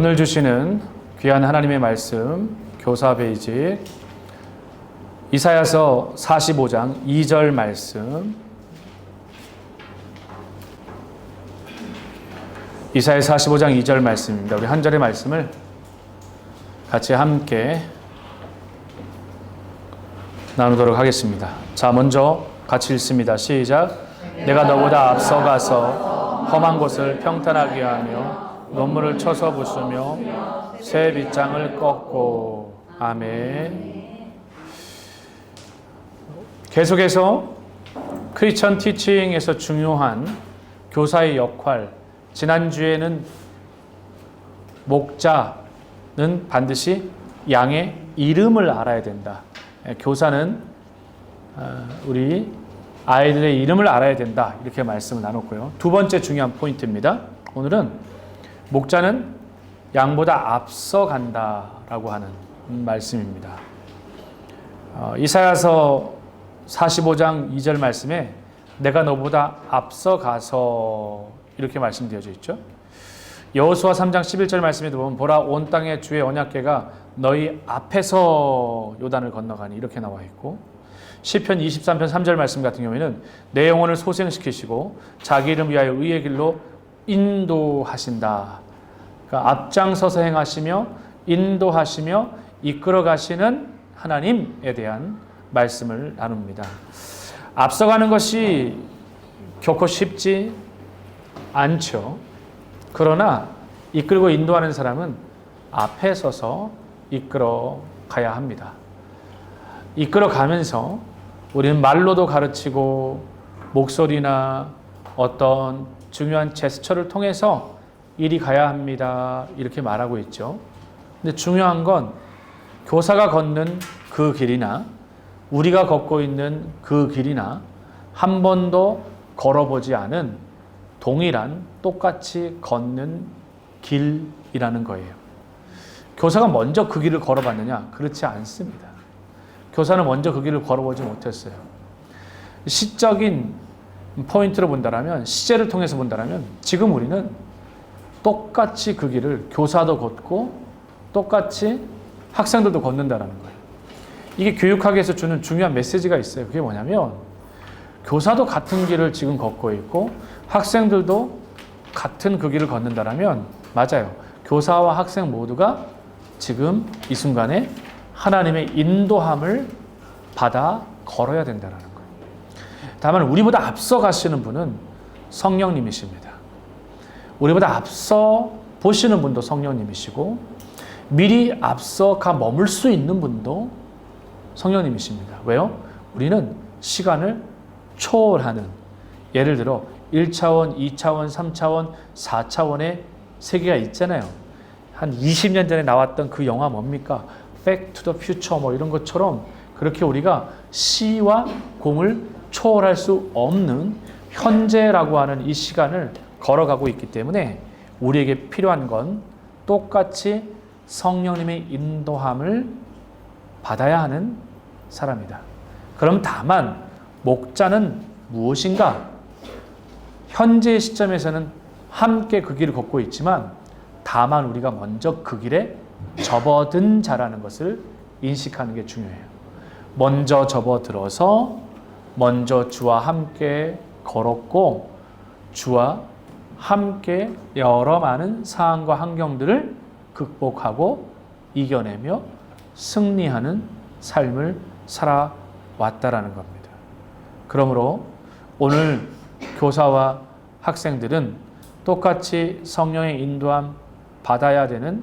오늘 주시는 귀한 하나님의 말씀 교사 베이직 이사야서 45장 2절 말씀, 이사야 45장 2절 말씀입니다. 우리 한 절의 말씀을 같이 함께 나누도록 하겠습니다. 자, 먼저 같이 읽습니다. 시작. 내가 너보다 앞서가서 험한 곳을 평탄하게 하며 논문을 쳐서 부수며 새 빗장을 꺾고. 아멘. 계속해서 크리스천 티칭에서 중요한 교사의 역할, 지난주에는 목자는 반드시 양의 이름을 알아야 된다. 교사는 우리 아이들의 이름을 알아야 된다. 이렇게 말씀을 나눴고요. 두 번째 중요한 포인트입니다. 오늘은 목자는 양보다 앞서간다라고 하는 말씀입니다. 이사야서 45장 2절 말씀에 내가 너보다 앞서가서 이렇게 말씀되어져 있죠. 여호수아 3장 11절 말씀에도 보면 보라 온 땅에 주의 언약궤가 너희 앞에서 요단을 건너가니 이렇게 나와 있고, 시편 23편 3절 말씀 같은 경우에는 내 영혼을 소생시키시고 자기 이름 위하여 의의 길로 인도하신다. 그러니까 앞장서서 행하시며 인도하시며 이끌어 가시는 하나님에 대한 말씀을 나눕니다. 앞서가는 것이 결코 쉽지 않죠. 그러나 이끌고 인도하는 사람은 앞에 서서 이끌어 가야 합니다. 이끌어 가면서 우리는 말로도 가르치고 목소리나 어떤 중요한 제스처를 통해서 이리 가야 합니다. 이렇게 말하고 있죠. 근데 중요한 건 교사가 걷는 그 길이나 우리가 걷고 있는 그 길이나 한 번도 걸어보지 않은 동일한 똑같이 걷는 길이라는 거예요. 교사가 먼저 그 길을 걸어봤느냐? 그렇지 않습니다. 교사는 먼저 그 길을 걸어보지 못했어요. 시적인 포인트로 본다면, 시제를 통해서 본다면 지금 우리는 똑같이 그 길을 교사도 걷고 똑같이 학생들도 걷는다는 거예요. 이게 교육학에서 주는 중요한 메시지가 있어요. 그게 뭐냐면 교사도 같은 길을 지금 걷고 있고 학생들도 같은 그 길을 걷는다면 맞아요. 교사와 학생 모두가 지금 이 순간에 하나님의 인도함을 받아 걸어야 된다는 거예요. 다만 우리보다 앞서 가시는 분은 성령님이십니다. 우리보다 앞서 보시는 분도 성령님이시고 미리 앞서 가 머물 수 있는 분도 성령님이십니다. 왜요? 우리는 시간을 초월하는, 예를 들어 1차원, 2차원, 3차원, 4차원의 세계가 있잖아요. 한 20년 전에 나왔던 그 영화 뭡니까? Back to the Future 뭐 이런 것처럼 그렇게 우리가 시와 공을 초월할 수 없는 현재라고 하는 이 시간을 걸어가고 있기 때문에 우리에게 필요한 건 똑같이 성령님의 인도함을 받아야 하는 사람이다. 그럼 다만 목자는 무엇인가? 현재의 시점에서는 함께 그 길을 걷고 있지만 다만 우리가 먼저 그 길에 접어든 자라는 것을 인식하는 게 중요해요. 먼저 접어들어서 먼저 주와 함께 걸었고 주와 함께 여러 많은 상황과 환경들을 극복하고 이겨내며 승리하는 삶을 살아왔다라는 겁니다. 그러므로 오늘 교사와 학생들은 똑같이 성령의 인도함 받아야 되는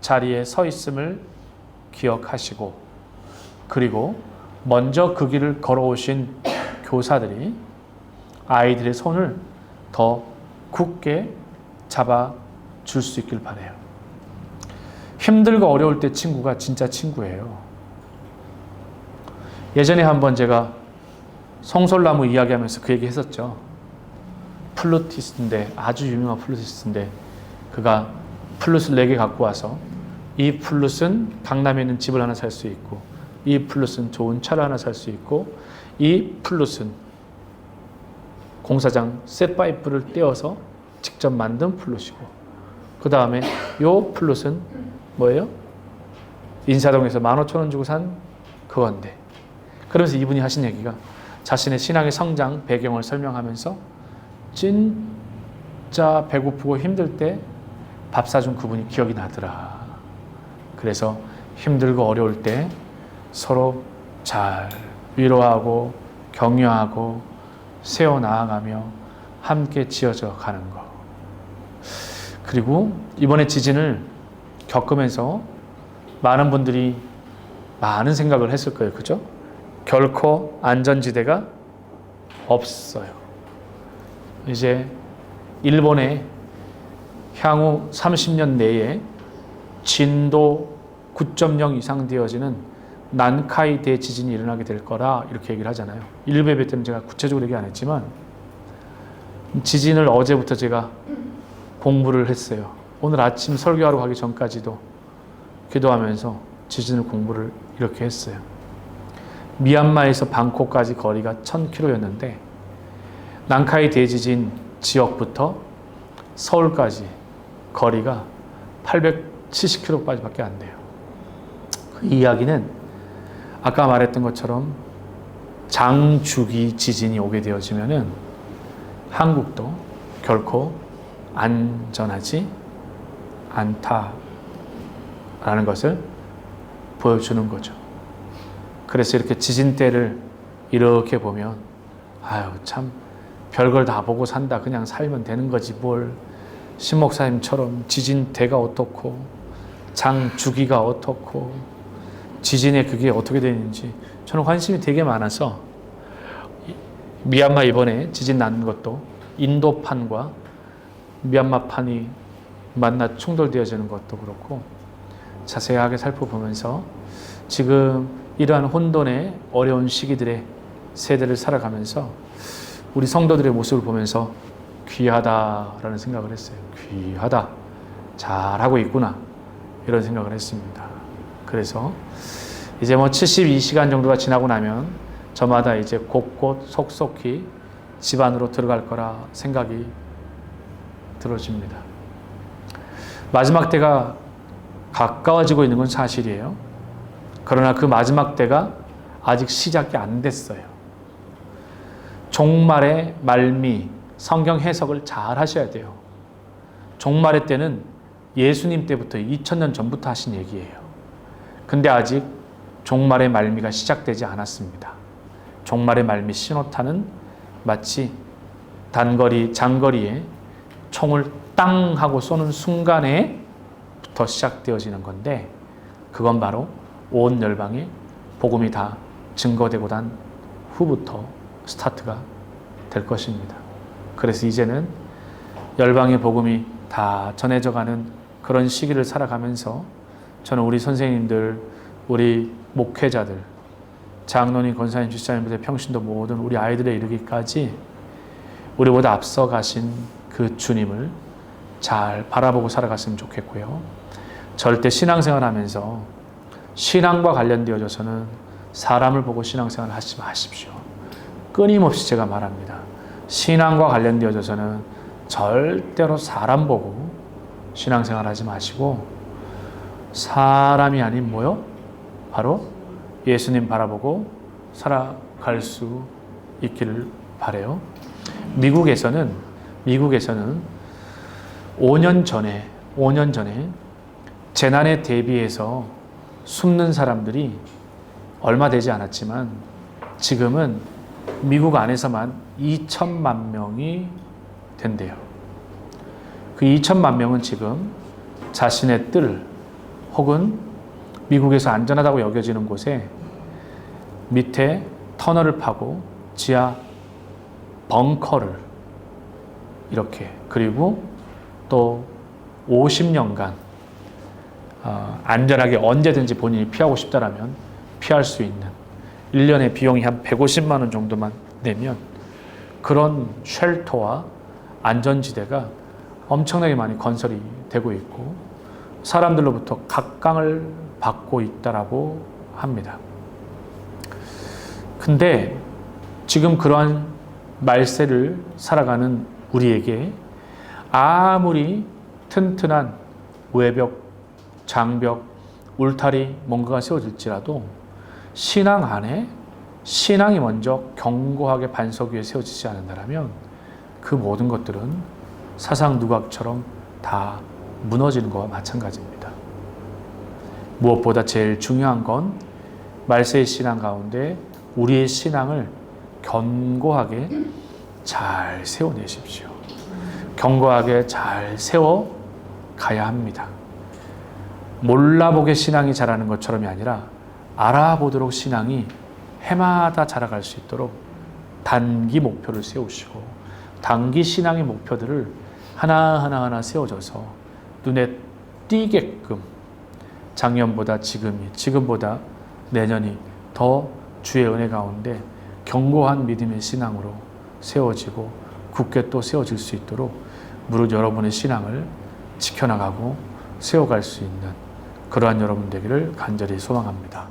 자리에 서 있음을 기억하시고, 그리고 먼저 그 길을 걸어오신 교사들이 아이들의 손을 더 굳게 잡아줄 수 있길 바라요. 힘들고 어려울 때 친구가 진짜 친구예요. 예전에 한번 제가 성솔나무 이야기하면서 그 얘기 했었죠. 플루티스트인데, 아주 유명한 플루티스트인데 그가 플룻을 4개 갖고 와서 이 플룻은 강남에 있는 집을 하나 살 수 있고 이 플룻은 좋은 차를 하나 살 수 있고 이 플룻은 공사장 쇠파이프를 떼어서 직접 만든 플룻이고 그 다음에 요 플롯은 뭐예요? 인사동에서 15,000원 주고 산 그건데. 그러면서 이분이 하신 얘기가 자신의 신앙의 성장 배경을 설명하면서 진짜 배고프고 힘들 때 밥 사준 그분이 기억이 나더라. 그래서 힘들고 어려울 때 서로 잘 위로하고 격려하고 세워나가며 함께 지어져 가는 것. 그리고 이번에 지진을 겪으면서 많은 분들이 많은 생각을 했을 거예요. 그죠? 결코 안전지대가 없어요. 이제 일본에 향후 30년 내에 진도 9.0 이상 되어지는 난카이 대지진이 일어나게 될 거라 이렇게 얘기를 하잖아요. 일부 예배 때는 제가 구체적으로 얘기 안 했지만 지진을 어제부터 제가 공부를 했어요. 오늘 아침 설교하러 가기 전까지도 기도하면서 지진을 공부를 이렇게 했어요. 미얀마에서 방콕까지 거리가 1000km였는데 난카이 대지진 지역부터 서울까지 거리가 870km까지밖에 안 돼요. 그 이야기는 아까 말했던 것처럼 장주기 지진이 오게 되어지면은 한국도 결코 안전하지 않다라는 것을 보여주는 거죠. 그래서 이렇게 지진 때를 이렇게 보면 아유 참 별걸 다 보고 산다. 그냥 살면 되는 거지 뭘. 신 목사님처럼 지진 대가 어떻고 장주기가 어떻고 지진에 그게 어떻게 되는지 저는 관심이 되게 많아서 미얀마 이번에 지진 난 것도 인도판과 미얀마판이 만나 충돌되어지는 것도 그렇고 자세하게 살펴보면서 지금 이러한 혼돈의 어려운 시기들의 세대를 살아가면서 우리 성도들의 모습을 보면서 귀하다라는 생각을 했어요. 귀하다. 잘하고 있구나. 이런 생각을 했습니다. 그래서 이제 뭐 72시간 정도가 지나고 나면 저마다 이제 곳곳 속속히 집 안으로 들어갈 거라 생각이 들어집니다. 마지막 때가 가까워지고 있는 건 사실이에요. 그러나 그 마지막 때가 아직 시작이 안 됐어요. 종말의 말미, 성경 해석을 잘 하셔야 돼요. 종말의 때는 예수님 때부터 2000년 전부터 하신 얘기예요. 근데 아직 종말의 말미가 시작되지 않았습니다. 종말의 말미 신호탄은 마치 단거리, 장거리에 총을 땅 하고 쏘는 순간에부터 시작되어지는 건데 그건 바로 온 열방에 복음이 다 증거되고 난 후부터 스타트가 될 것입니다. 그래서 이제는 열방의 복음이 다 전해져가는 그런 시기를 살아가면서 저는 우리 선생님들, 우리 목회자들, 장로님, 권사님, 집사님들, 평신도 모든 우리 아이들에 이르기까지 우리보다 앞서 가신 그 주님을 잘 바라보고 살아갔으면 좋겠고요. 절대 신앙생활 하면서 신앙과 관련되어져서는 사람을 보고 신앙생활 하지 마십시오. 끊임없이 제가 말합니다. 신앙과 관련되어져서는 절대로 사람 보고 신앙생활 하지 마시고 사람이 아닌 뭐요? 바로 예수님 바라보고 살아갈 수 있기를 바라요. 미국에서는 5년 전에 재난에 대비해서 숨는 사람들이 얼마 되지 않았지만 지금은 미국 안에서만 2천만 명이 된대요. 그 2천만 명은 지금 자신의 뜰 혹은 미국에서 안전하다고 여겨지는 곳에 밑에 터널을 파고 지하 벙커를 이렇게 그리고 또 50년간 안전하게 언제든지 본인이 피하고 싶다라면 피할 수 있는 1년에 비용이 한 150만 원 정도만 내면 그런 쉘터와 안전지대가 엄청나게 많이 건설이 되고 있고 사람들로부터 각광을 받고 있다라고 합니다. 근데 지금 그러한 말세를 살아가는 우리에게 아무리 튼튼한 외벽, 장벽, 울타리 뭔가가 세워질지라도 신앙 안에 신앙이 먼저 견고하게 반석 위에 세워지지 않는다면 그 모든 것들은 사상 누각처럼 다 무너지는 것과 마찬가지입니다. 무엇보다 제일 중요한 건 말세의 신앙 가운데 우리의 신앙을 견고하게 잘 세워내십시오. 견고하게 잘 세워 가야 합니다. 몰라보게 신앙이 자라는 것처럼이 아니라 알아보도록 신앙이 해마다 자라갈 수 있도록 단기 목표를 세우시고 단기 신앙의 목표들을 하나하나 세워져서 눈에 띄게끔 작년보다 지금이, 지금보다 내년이 더 주의 은혜 가운데 견고한 믿음의 신앙으로 세워지고 굳게 또 세워질 수 있도록 무릇 여러분의 신앙을 지켜나가고 세워갈 수 있는 그러한 여러분 되기를 간절히 소망합니다.